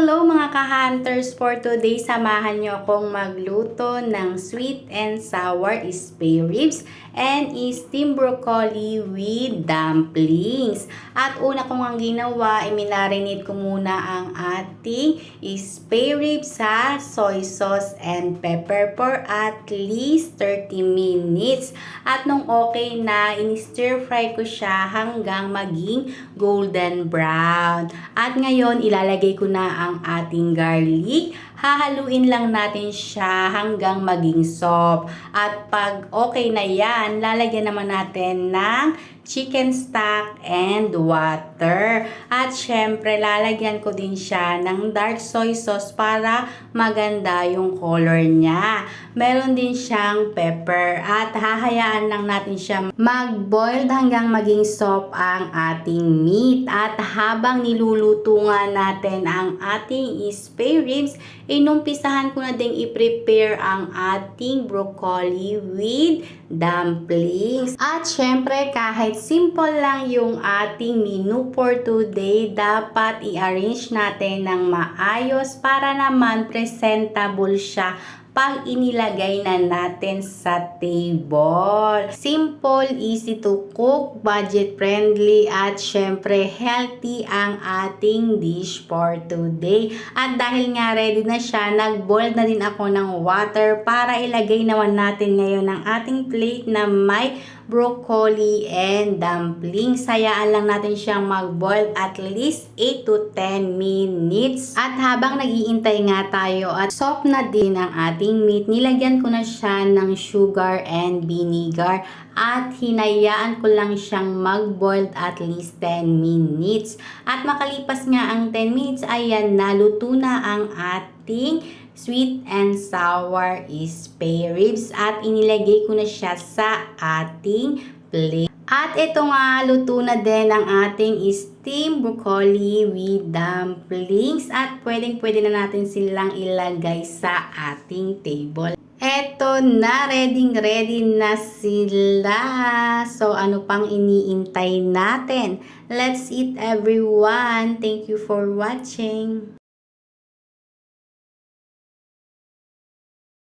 Hello mga ka-hunters! For today, samahan nyo akong magluto ng sweet and sour spare ribs and steamed broccoli with dumplings. At una ko nga ginawa, minarinate ko muna ang ating spare ribs sa soy sauce and pepper for at least 30 minutes. At nung okay na, in-stir fry ko siya hanggang maging golden brown. At ngayon, ilalagay ko na ang ating garlic. Hahaluin lang natin siya hanggang maging soft. At pag okay na yan, lalagyan naman natin ng chicken stock and water. At syempre, lalagyan ko din siya ng dark soy sauce para maganda yung color niya. Meron din siyang pepper at hahayaan lang natin siya mag-boiled hanggang maging soft ang ating meat. At habang niluluto nga natin ang ating spare ribs, inumpisahan ko na ding i-prepare ang ating broccoli with dumplings. At syempre, kahit simple lang yung ating menu for today, dapat i-arrange natin ng maayos para naman presentable siya pag inilagay na natin sa table. Simple, easy to cook, budget friendly, at syempre healthy ang ating dish for today. At dahil nga ready na siya, nag-boil na din ako ng water para ilagay naman natin ngayon ang ating plate na may broccoli and dumplings. Hayaan lang natin siyang mag-boil at least 8 to 10 minutes. At habang nag-iintay nga tayo at soft na din ang ating meat, nilagyan ko na siya ng sugar and vinegar at hinayaan ko lang siyang mag-boil at least 10 minutes. At makalipas nga ang 10 minutes, ayan, naluto na ang ating sweet and sour spare ribs at inilagay ko na siya sa ating plate. At ito nga, luto na din ang ating steamed broccoli with dumplings at pwedeng-pwede na natin silang ilagay sa ating table. Eto na, ready na sila. So, ano pang iniintay natin? Let's eat everyone. Thank you for watching.